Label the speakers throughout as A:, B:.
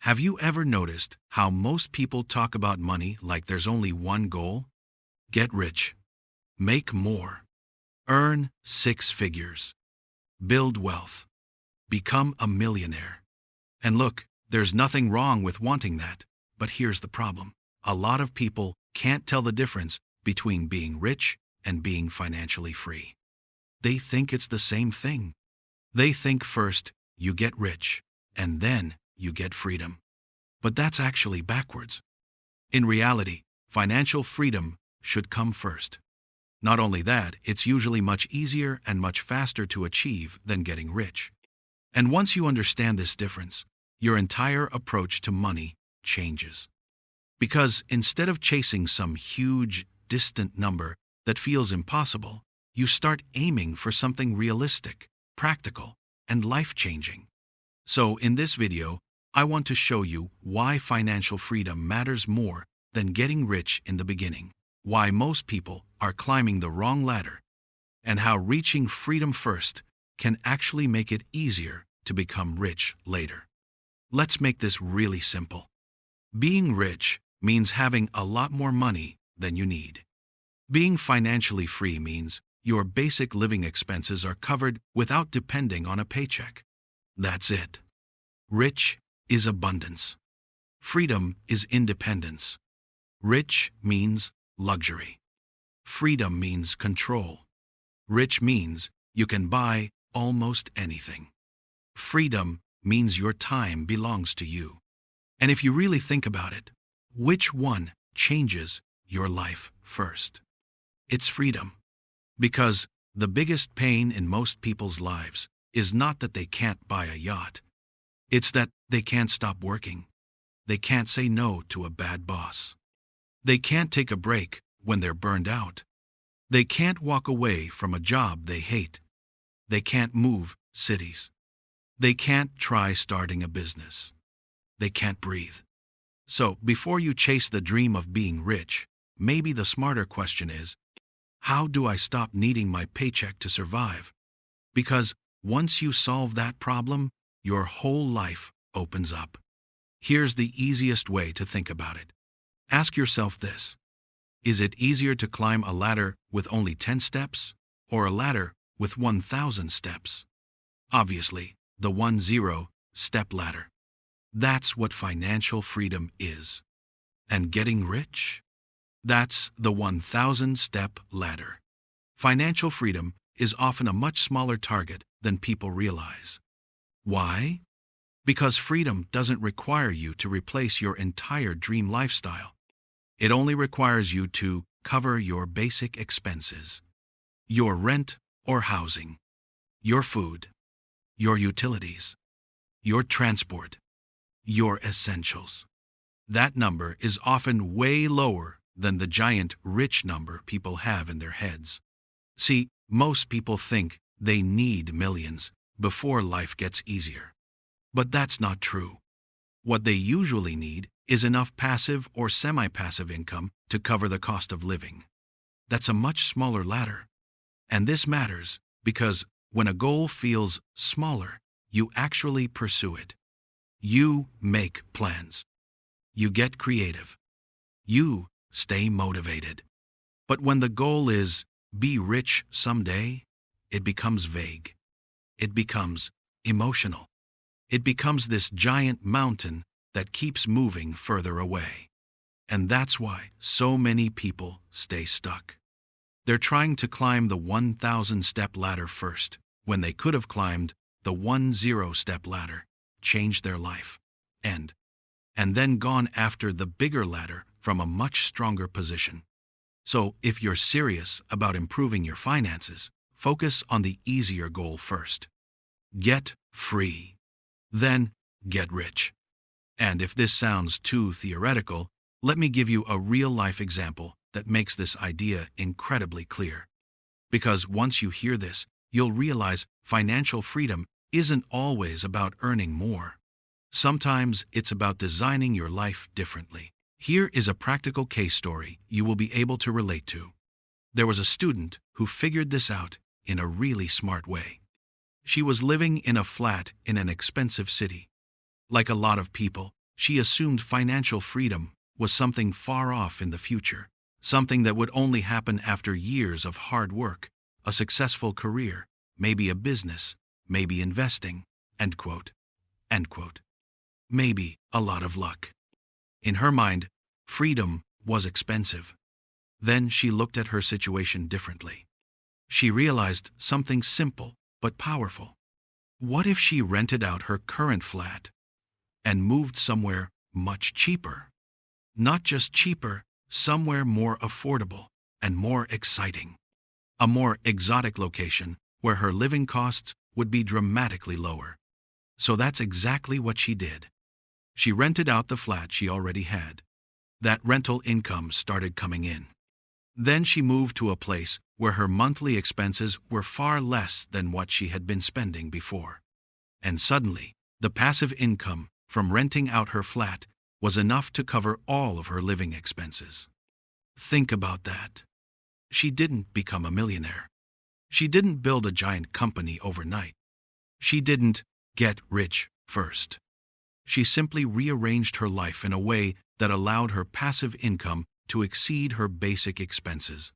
A: Have you ever noticed how most people talk about money like there's only one goal? Get rich. Make more. Earn six figures. Build wealth. Become a millionaire. And look, there's nothing wrong with wanting that, but here's the problem. A lot of people can't tell the difference between being rich and being financially free. They think it's the same thing. They think first you get rich, and then you get freedom. But that's actually backwards. In reality, financial freedom should come first. Not only that, it's usually much easier and much faster to achieve than getting rich. And once you understand this difference, your entire approach to money changes. Because instead of chasing some huge, distant number that feels impossible, you start aiming for something realistic, practical, and life-changing. So in this video, I want to show you why financial freedom matters more than getting rich in the beginning, why most people are climbing the wrong ladder, and how reaching freedom first can actually make it easier to become rich later. Let's make this really simple. Being rich means having a lot more money than you need. Being financially free means your basic living expenses are covered without depending on a paycheck. That's it. Rich is abundance. Freedom is independence. Rich means luxury. Freedom means control. Rich means you can buy almost anything. Freedom means your time belongs to you. And if you really think about it, which one changes your life first? It's freedom. Because the biggest pain in most people's lives is not that they can't buy a yacht. It's that they can't stop working. They can't say no to a bad boss. They can't take a break when they're burned out. They can't walk away from a job they hate. They can't move cities. They can't try starting a business. They can't breathe. So, before you chase the dream of being rich, maybe the smarter question is, how do I stop needing my paycheck to survive? Because once you solve that problem, your whole life opens up. Here's the easiest way to think about it. Ask yourself this. Is it easier to climb a ladder with only 10 steps or a ladder with 1,000 steps? Obviously, the 10-step ladder. That's what financial freedom is. And getting rich? That's the 1,000-step ladder. Financial freedom is often a much smaller target than people realize. Why? Because freedom doesn't require you to replace your entire dream lifestyle. It only requires you to cover your basic expenses. Your rent or housing. Your food. Your utilities. Your transport. Your essentials. That number is often way lower than the giant rich number people have in their heads. See, most people think they need millions before life gets easier. But that's not true. What they usually need is enough passive or semi-passive income to cover the cost of living. That's a much smaller ladder. And this matters because when a goal feels smaller, you actually pursue it. You make plans. You get creative. You stay motivated. But when the goal is be rich someday, it becomes vague. It becomes emotional. It becomes this giant mountain that keeps moving further away. And that's why so many people stay stuck. They're trying to climb the 1,000-step ladder first, when they could have climbed the 10-step ladder, changed their life, and then gone after the bigger ladder from a much stronger position. So, if you're serious about improving your finances, focus on the easier goal first. Get free. Then, get rich. And if this sounds too theoretical, let me give you a real-life example that makes this idea incredibly clear. Because once you hear this, you'll realize financial freedom isn't always about earning more. Sometimes it's about designing your life differently. Here is a practical case story you will be able to relate to. There was a student who figured this out in a really smart way. She was living in a flat in an expensive city. Like a lot of people, She assumed financial freedom was something far off in the future, something that would only happen after years of hard work, a successful career, maybe a business, maybe investing, end quote. End quote. Maybe a lot of luck. In her mind, freedom was expensive. Then she looked at her situation differently. She realized something simple but powerful. What if she rented out her current flat and moved somewhere much cheaper? Not just cheaper, somewhere more affordable and more exciting. A more exotic location where her living costs would be dramatically lower. So that's exactly what she did. She rented out the flat she already had. That rental income started coming in. Then she moved to a place where her monthly expenses were far less than what she had been spending before. And suddenly, the passive income from renting out her flat was enough to cover all of her living expenses. Think about that. She didn't become a millionaire. She didn't build a giant company overnight. She didn't get rich first. She simply rearranged her life in a way that allowed her passive income to exceed her basic expenses.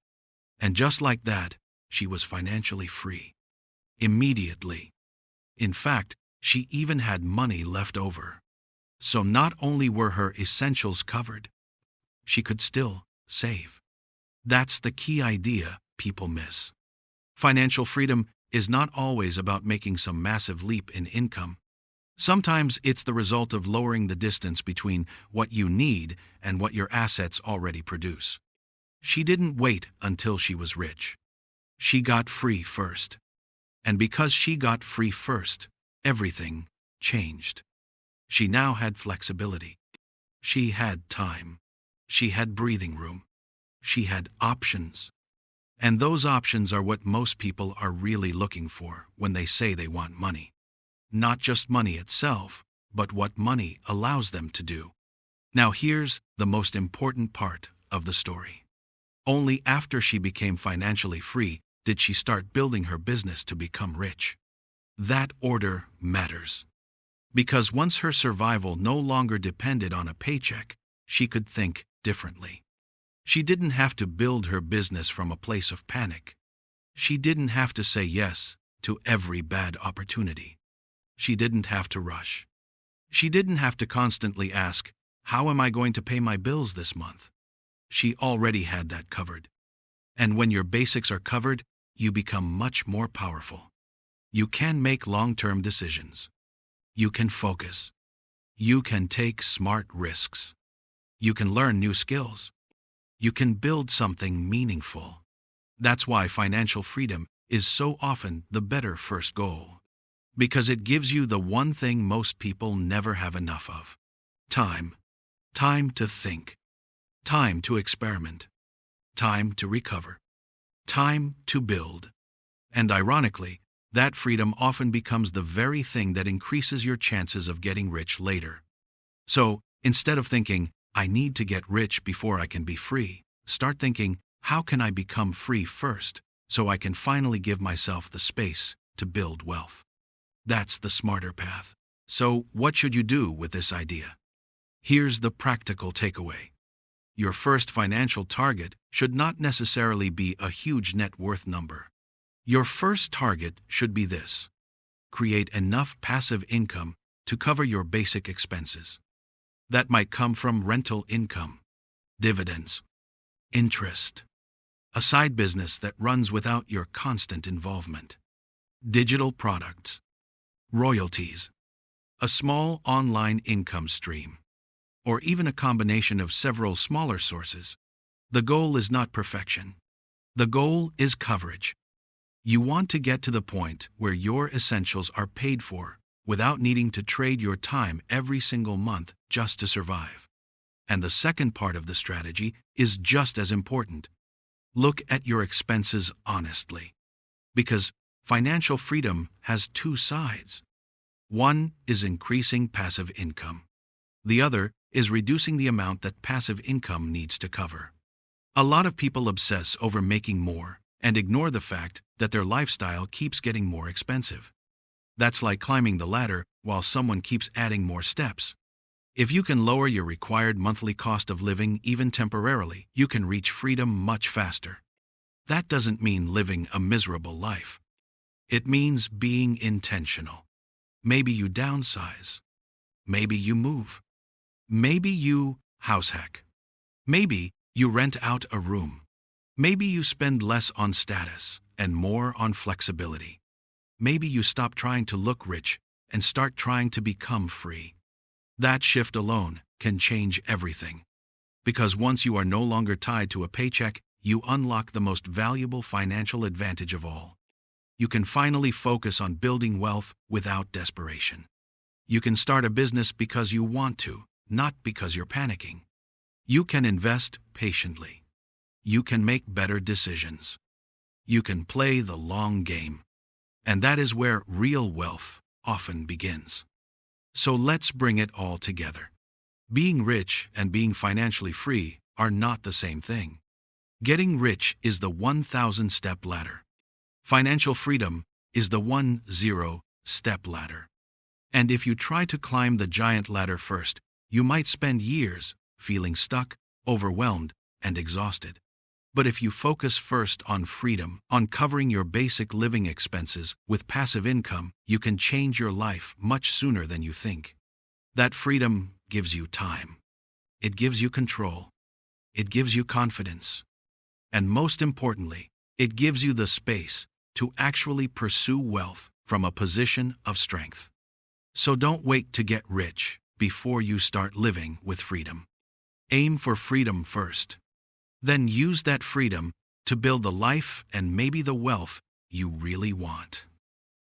A: And just like that, she was financially free. Immediately. In fact, she even had money left over. So not only were her essentials covered, she could still save. That's the key idea people miss. Financial freedom is not always about making some massive leap in income. Sometimes it's the result of lowering the distance between what you need and what your assets already produce. She didn't wait until she was rich. She got free first. And because she got free first, everything changed. She now had flexibility. She had time. She had breathing room. She had options. And those options are what most people are really looking for when they say they want money. Not just money itself, but what money allows them to do. Now here's the most important part of the story. Only after she became financially free did she start building her business to become rich. That order matters. Because once her survival no longer depended on a paycheck, she could think differently. She didn't have to build her business from a place of panic. She didn't have to say yes to every bad opportunity. She didn't have to rush. She didn't have to constantly ask, "How am I going to pay my bills this month?" She already had that covered. And when your basics are covered, you become much more powerful. You can make long-term decisions. You can focus. You can take smart risks. You can learn new skills. You can build something meaningful. That's why financial freedom is so often the better first goal. Because it gives you the one thing most people never have enough of. Time. Time to think. Time to experiment. Time to recover. Time to build. And ironically, that freedom often becomes the very thing that increases your chances of getting rich later. So, instead of thinking, "I need to get rich before I can be free," start thinking, "How can I become free first, so I can finally give myself the space to build wealth?" That's the smarter path. So, what should you do with this idea? Here's the practical takeaway. Your first financial target should not necessarily be a huge net worth number. Your first target should be this: create enough passive income to cover your basic expenses. That might come from rental income, dividends, interest, a side business that runs without your constant involvement, digital products, royalties, a small online income stream, or even a combination of several smaller sources. The goal is not perfection. The goal is coverage. You want to get to the point where your essentials are paid for without needing to trade your time every single month just to survive. And the second part of the strategy is just as important. Look at your expenses honestly. Because financial freedom has two sides. One is increasing passive income. The other is reducing the amount that passive income needs to cover. A lot of people obsess over making more and ignore the fact that their lifestyle keeps getting more expensive. That's like climbing the ladder while someone keeps adding more steps. If you can lower your required monthly cost of living even temporarily, you can reach freedom much faster. That doesn't mean living a miserable life. It means being intentional. Maybe you downsize. Maybe you move. Maybe you house hack. Maybe you rent out a room. Maybe you spend less on status and more on flexibility. Maybe you stop trying to look rich and start trying to become free. That shift alone can change everything. Because once you are no longer tied to a paycheck, you unlock the most valuable financial advantage of all. You can finally focus on building wealth without desperation. You can start a business because you want to, not because you're panicking. You can invest patiently. You can make better decisions. You can play the long game. And that is where real wealth often begins. So let's bring it all together. Being rich and being financially free are not the same thing. Getting rich is the 1,000-step ladder. Financial freedom is the 1,000-step ladder. And if you try to climb the giant ladder first, you might spend years feeling stuck, overwhelmed, and exhausted. But if you focus first on freedom, on covering your basic living expenses with passive income, you can change your life much sooner than you think. That freedom gives you time. It gives you control. It gives you confidence. And most importantly, it gives you the space to actually pursue wealth from a position of strength. So don't wait to get rich before you start living with freedom. Aim for freedom first. Then use that freedom to build the life and maybe the wealth you really want.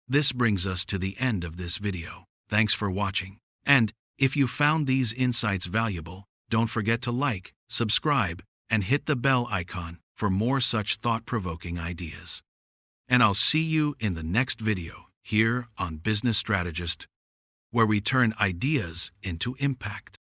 A: This brings us to the end of this video. Thanks for watching. And if you found these insights valuable, don't forget to like, subscribe, and hit the bell icon for more such thought-provoking ideas. And I'll see you in the next video here on Business Strategist, where we turn ideas into impact.